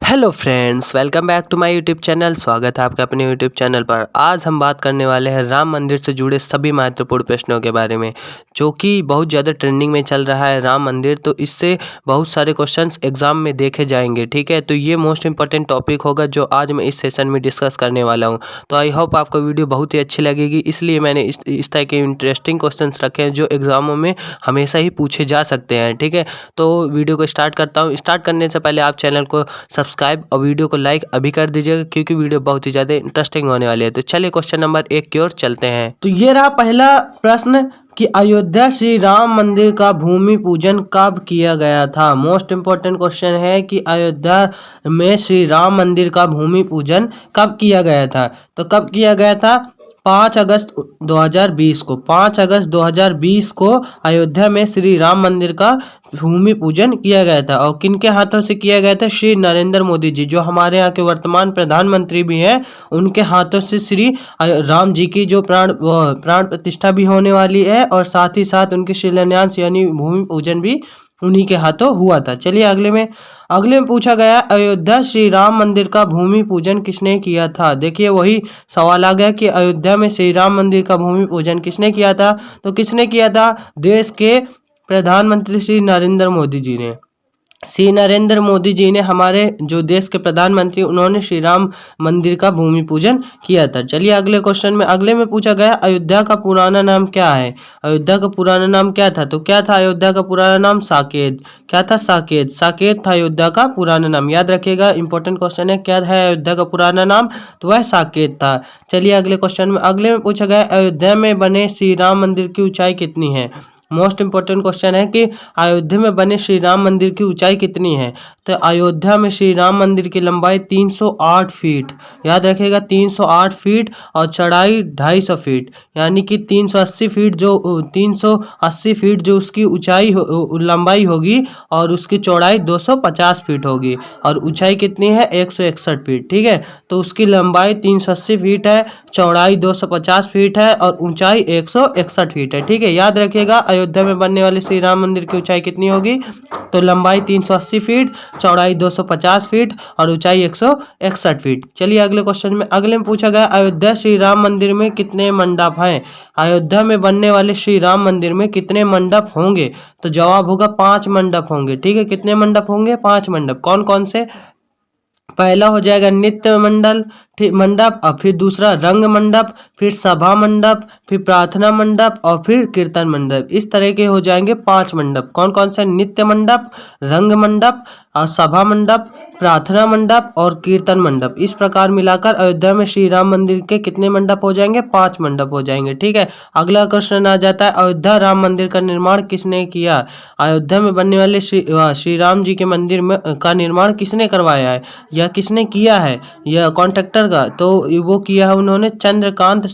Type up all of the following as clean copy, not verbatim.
Hello friends, welcome back to my YouTube channel. स्वागत है आपका अपने यूट्यूब चैनल पर। आज हम बात करने वाले हैं राम मंदिर से जुड़े सभी महत्वपूर्ण प्रश्नों के बारे में, जो कि बहुत ज़्यादा ट्रेंडिंग में चल रहा है राम मंदिर। तो इससे बहुत सारे क्वेश्चंस एग्जाम में देखे जाएंगे, ठीक है। तो ये मोस्ट इंपॉर्टेंट टॉपिक होगा जो आज मैं इस सेशन में डिस्कस करने वाला हूँ। तो आई होप आपको वीडियो बहुत ही अच्छी लगेगी, इसलिए मैंने इस तरह के इंटरेस्टिंग क्वेश्चन रखे हैं जो एग्जामों में हमेशा ही पूछे जा सकते हैं, ठीक है। तो वीडियो को स्टार्ट करता हूँ। स्टार्ट करने से पहले आप चैनल को सब्सक्राइब और वीडियो को लाइक अभी कर दीजिएगा, क्योंकि वीडियो बहुत ही ज़्यादा इंटरेस्टिंग होने वाली है। तो चलिए क्वेश्चन नंबर 1 की ओर चलते हैं। तो ये रहा पहला प्रश्न कि अयोध्या श्री राम मंदिर का भूमि पूजन कब किया गया था। मोस्ट इम्पोर्टेंट क्वेश्चन है कि अयोध्या में श्री राम मंदिर का भूमि पूजन कब किया गया था। तो कब किया गया था? 5 अगस्त 2020 को। 5 अगस्त 2020 को अयोध्या में श्री राम मंदिर का भूमि पूजन किया गया था। और किनके हाथों से किया गया था? श्री नरेंद्र मोदी जी, जो हमारे यहाँ के वर्तमान प्रधानमंत्री भी हैं, उनके हाथों से श्री राम जी की जो प्राण प्रतिष्ठा भी होने वाली है, और साथ ही साथ उनके शिलान्यास यानी भूमि पूजन भी उन्हीं के हाथों हुआ था। चलिए अगले में पूछा गया, अयोध्या श्री राम मंदिर का भूमि पूजन किसने किया था। देखिए वही सवाल आ गया कि अयोध्या में श्री राम मंदिर का भूमि पूजन किसने किया था। तो किसने किया था? देश के प्रधानमंत्री श्री नरेंद्र मोदी जी ने। श्री नरेंद्र मोदी जी ने, हमारे जो देश के प्रधानमंत्री, उन्होंने श्री राम मंदिर का भूमि पूजन किया था। चलिए अगले में पूछा गया, अयोध्या का पुराना नाम क्या है। अयोध्या का पुराना नाम क्या था। तो क्या था अयोध्या का पुराना नाम? साकेत। क्या था? साकेत। साकेत था अयोध्या का पुराना नाम। याद रखिएगा, इंपॉर्टेंट क्वेश्चन है, क्या है अयोध्या का पुराना नाम। तो वह साकेत था। चलिए अगले में पूछा गया, अयोध्या में बने श्री राम मंदिर की ऊंचाई कितनी है। मोस्ट इंपॉर्टेंट क्वेश्चन है कि अयोध्या में बने श्री राम मंदिर की ऊंचाई कितनी है। तो अयोध्या में श्री राम मंदिर की लंबाई 308 फीट। याद रखिएगा, 308 फीट, और चौड़ाई 250 फीट, यानी कि 380 फीट जो उसकी लंबाई होगी, और उसकी चौड़ाई 250 फीट होगी, और ऊंचाई कितनी है? 161 फीट, ठीक है। तो उसकी लंबाई 380 फीट है, चौड़ाई 250 फीट है, और ऊंचाई 161 फीट है, ठीक है। याद रखिएगा, अयोध्या में बनने वाले श्री राम मंदिर की ऊंचाई कितनी होगी। तो लंबाई 380 फीट, चौड़ाई 250 फीट, और ऊंचाई 161 फीट। चलिए अगले में पूछा गया, अयोध्या श्री राम मंदिर में कितने मंडप हैं। अयोध्या में बनने वाले श्री राम मंदिर में कितने मंडप होंगे। तो जवाब होगा 5 मंडप होंगे, ठीक है। कितने मंडप होंगे? 5 मंडप। कौन कौन से? पहला हो जाएगा नित्य मंडप, और फिर दूसरा रंग मंडप, फिर सभा मंडप, फिर प्रार्थना मंडप, और फिर कीर्तन मंडप। इस तरह के हो जाएंगे 5 मंडप। कौन कौन से? नित्य मंडप, रंग मंडप, और सभा मंडप, प्रार्थना मंडप, और कीर्तन मंडप। इस प्रकार मिलाकर अयोध्या में श्री राम मंदिर के कितने मंडप हो जाएंगे? 5 मंडप हो जाएंगे, ठीक है। अगला क्वेश्चन आ जाता है, अयोध्या राम मंदिर का निर्माण किसने किया। अयोध्या में बनने वाले श्री राम जी के मंदिर में का निर्माण किसने करवाया है, या किसने किया है, या कॉन्ट्रैक्टर का। तो वो किया है उन्होंने चंद्रकांत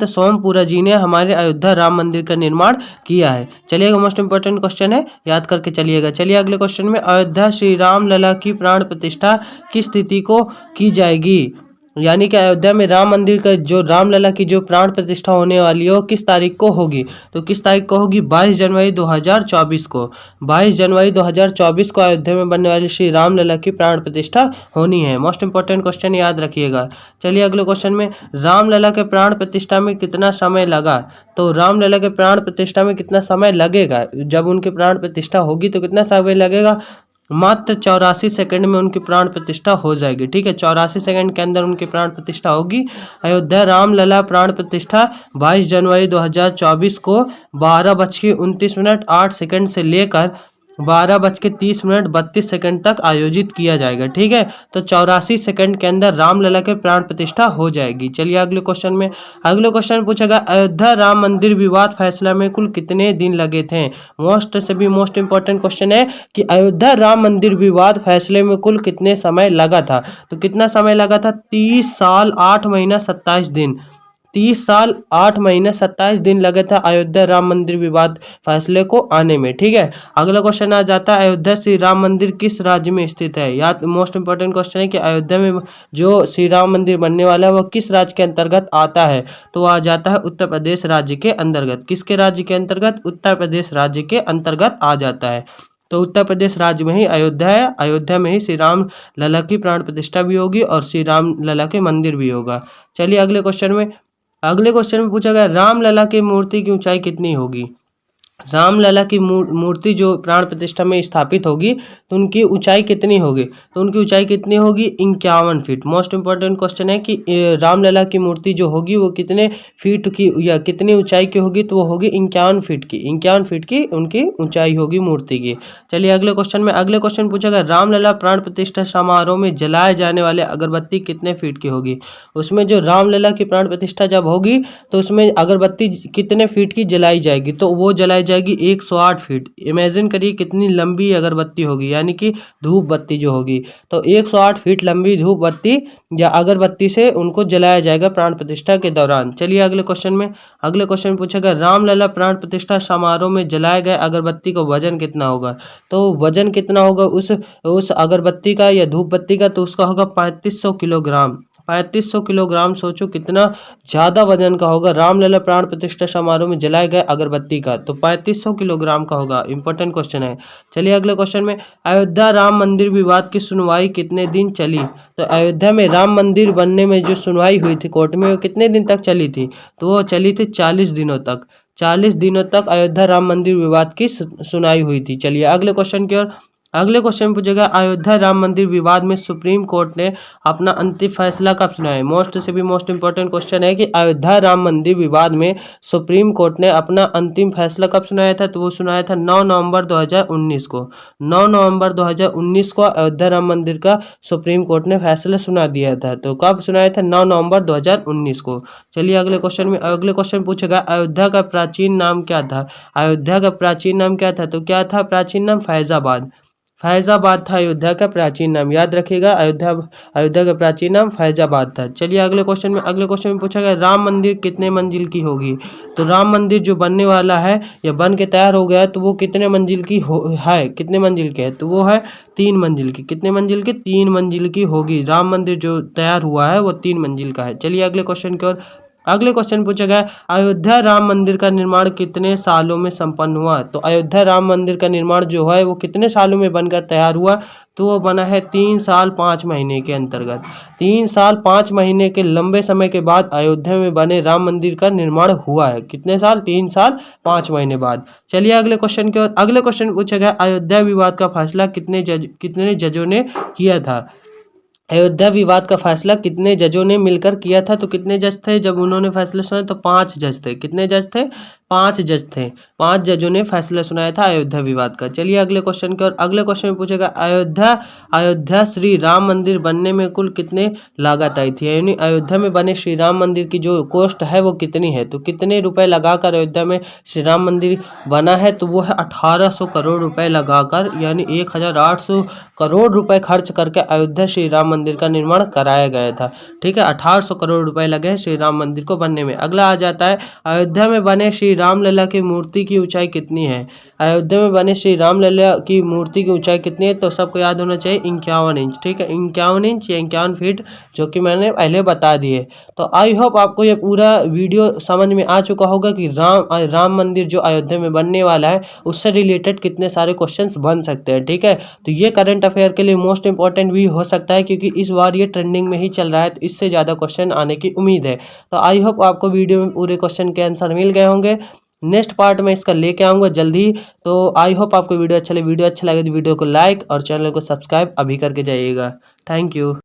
सोमपुरा जी ने हमारे अयोध्या राम मंदिर का निर्माण किया है। चलिएगा, मोस्ट इंपोर्टेंट क्वेश्चन है, याद करके चलिएगा। चलिए अगले क्वेश्चन में, अयोध्या श्री राम लला की प्राण प्रतिष्ठा किस तिथि को की जाएगी। यानी कि अयोध्या में राम मंदिर का जो रामलला की जो प्राण प्रतिष्ठा होने वाली है, वो किस तारीख को होगी। तो किस तारीख को होगी? 22 जनवरी 2024 को। 22 जनवरी 2024 को अयोध्या में बनने वाली श्री रामलला की प्राण प्रतिष्ठा होनी है। मोस्ट इंपॉर्टेंट क्वेश्चन, याद रखिएगा। चलिए अगले क्वेश्चन में, रामलला के प्राण प्रतिष्ठा में कितना समय लगा। तो रामलला के प्राण प्रतिष्ठा में कितना समय लगेगा, जब उनकी प्राण प्रतिष्ठा होगी तो कितना समय लगेगा। मात्र 84 सेकंड में उनकी प्राण प्रतिष्ठा हो जाएगी, ठीक है। 84 सेकंड के अंदर उनकी प्राण प्रतिष्ठा होगी। अयोध्या रामलला प्राण प्रतिष्ठा 22 जनवरी 2024 को 12:29:08 से लेकर 12:30:32 तक आयोजित किया जाएगा, ठीक है। तो 84 सेकंड के अंदर रामलला के प्राण प्रतिष्ठा हो जाएगी। चलिए अगले क्वेश्चन पूछेगा, अयोध्या राम मंदिर विवाद फैसला में कुल कितने दिन लगे थे। मोस्ट इंपॉर्टेंट क्वेश्चन है कि अयोध्या राम मंदिर विवाद फैसले में कुल कितने समय लगा था। तो कितना समय लगा था? 30 साल 8 महीना 27 दिन। 30 साल 8 महीने 27 दिन लगे था अयोध्या राम मंदिर विवाद फैसले को आने में, ठीक है। अगला क्वेश्चन आ जाता है, अयोध्या श्री राम मंदिर किस राज्य में स्थित है। याद मोस्ट इंपॉर्टेंट क्वेश्चन है कि अयोध्या में जो श्री राम मंदिर बनने वाला है, वह किस राज्य के अंतर्गत आता है। तो वह आ जाता है उत्तर प्रदेश राज्य के अंतर्गत। किसके राज्य के अंतर्गत? उत्तर प्रदेश राज्य के अंतर्गत आ जाता है। तो उत्तर प्रदेश राज्य में ही अयोध्या है। अयोध्या में ही श्री राम लला की प्राण प्रतिष्ठा भी होगी और श्री राम लला के मंदिर भी होगा। चलिए अगले क्वेश्चन में पूछा गया राम लला की मूर्ति की ऊंचाई कितनी होगी। रामलला की मूर्ति जो प्राण प्रतिष्ठा में स्थापित होगी तो उनकी ऊंचाई कितनी होगी। तो उनकी ऊंचाई कितनी होगी 51 फीट। मोस्ट इंपॉर्टेंट क्वेश्चन है कि रामलला की मूर्ति जो होगी वो कितने फीट की या कितनी ऊंचाई की होगी। तो वो होगी 51 फीट की। 51 फीट की उनकी ऊंचाई होगी मूर्ति की। चलिए अगले क्वेश्चन पूछा गया रामलला प्राण प्रतिष्ठा समारोह में जलाए जाने वाले अगरबत्ती कितने फीट की होगी। उसमें जो रामलला की प्राण प्रतिष्ठा जब होगी तो उसमें अगरबत्ती कितने फीट की जलाई जाएगी। तो वो जलाई जाएगी 108 फीट। इमेजिन करिए कितनी लंबी अगरबत्ती होगी, यानी कि धूप बत्ती जो होगी। तो 108 फीट लंबी धूप बत्ती या अगरबत्ती से उनको जलाया जाएगा प्राण प्रतिष्ठा के दौरान। चलिए अगले क्वेश्चन पूछेगा रामलला प्राण प्रतिष्ठा समारोह में जलाए गए अगरबत्ती का वजन कितना होगा। तो वजन कितना होगा उस अगरबत्ती का या धूप बत्ती का। तो उसका होगा 3500 किलोग्राम। 3500 किलोग्राम। सोचो कितना ज़्यादा वजन का होगा रामलला प्राण प्रतिष्ठा समारोह में जलाए गए अगरबत्ती का। तो 3500 किलोग्राम का होगा। इंपॉर्टेंट क्वेश्चन है। चलिए अगले क्वेश्चन में अयोध्या राम मंदिर विवाद की सुनवाई कितने दिन चली। तो अयोध्या में राम मंदिर बनने में जो सुनवाई हुई थी कोर्ट में वो कितने दिन तक चली थी। तो वो चली थी 40 दिनों तक। 40 दिनों तक अयोध्या राम मंदिर विवाद की सुनाई हुई थी। चलिए अगले क्वेश्चन पूछेगा अयोध्या राम मंदिर विवाद में सुप्रीम कोर्ट ने अपना अंतिम फैसला कब सुनाया। मोस्ट इंपॉर्टेंट क्वेश्चन है कि अयोध्या राम मंदिर विवाद में सुप्रीम कोर्ट ने अपना अंतिम फैसला कब सुनाया था। तो वो सुनाया था 9 नवंबर 2019 को। 9 नवंबर 2019 को अयोध्या राम मंदिर का सुप्रीम कोर्ट ने फैसला सुना दिया था। तो कब सुनाया था 9 नवंबर 2019 को। चलिए अगले क्वेश्चन पूछेगा अयोध्या का प्राचीन नाम क्या था। अयोध्या का प्राचीन नाम क्या था। तो क्या था प्राचीन नाम फैजाबाद था अयोध्या का प्राचीन नाम। याद रखिएगा अयोध्या का प्राचीन नाम फैजाबाद था। चलिए अगले क्वेश्चन में पूछा गया राम मंदिर कितने मंजिल की होगी। तो राम मंदिर जो बनने वाला है या बन के तैयार हो गया तो वो कितने मंजिल की है। कितने मंजिल के है। तो वो है 3 मंजिल की। कितने मंजिल की 3 मंजिल की होगी। राम मंदिर जो तैयार हुआ है वो 3 मंजिल का है। चलिए अगले क्वेश्चन पूछा गया अयोध्या राम मंदिर का निर्माण कितने सालों में संपन्न हुआ। तो अयोध्या राम मंदिर का निर्माण जो है वो कितने सालों में बनकर तैयार हुआ। तो वो बना है 3 साल 5 महीने के अंतर्गत। 3 साल 5 महीने के लंबे समय के बाद अयोध्या में बने राम मंदिर का निर्माण हुआ है। कितने साल 3 साल 5 महीने बाद। चलिए अगले क्वेश्चन पूछा गया अयोध्या विवाद का फैसला कितने जजों ने किया था। अयोध्या विवाद का फैसला कितने जजों ने मिलकर किया था। तो कितने जज थे जब उन्होंने फैसला सुनाया। तो 5 जज थे। कितने जज थे 5 जज थे। 5 जजों ने फैसला सुनाया था अयोध्या विवाद का। चलिए अगले क्वेश्चन में पूछेगा अयोध्या श्री राम मंदिर बनने में कुल कितने लागत आई थी। यानी अयोध्या में बने श्री राम मंदिर की जो कॉस्ट है वो कितनी है। तो कितने रुपए लगाकर अयोध्या में श्री राम मंदिर बना है। तो वो है 1800 करोड़ रुपए लगाकर, यानी 1800 करोड़ रुपए खर्च करके अयोध्या श्री राम मंदिर का निर्माण कराया गया था। ठीक है 1800 करोड़ रुपए लगे हैं श्री राम मंदिर को बनने में। अगला आ जाता है अयोध्या में बने श्री रामलला की मूर्ति की ऊंचाई कितनी है। अयोध्या में बने श्री रामलला की मूर्ति की ऊंचाई कितनी है। तो सबको याद होना चाहिए 51 इंच। ठीक है 51 इंच या 51 फीट, जो कि मैंने पहले बता दिए। तो आई होप आपको ये पूरा वीडियो समझ में आ चुका होगा कि राम मंदिर जो अयोध्या में बनने वाला है उससे रिलेटेड कितने सारे क्वेश्चंस बन सकते हैं। ठीक है तो ये करंट अफेयर के लिए मोस्ट इंपॉर्टेंट भी हो सकता है, क्योंकि इस बार ये ट्रेंडिंग में ही चल रहा है। तो इससे ज़्यादा क्वेश्चन आने की उम्मीद है। तो आई होप आपको वीडियो में पूरे क्वेश्चन के आंसर मिल गए होंगे। नेक्स्ट पार्ट में इसका लेके आऊँगा जल्दी। तो आई होप आपको वीडियो अच्छा लगे तो वीडियो को लाइक और चैनल को सब्सक्राइब अभी करके जाइएगा। Thank you.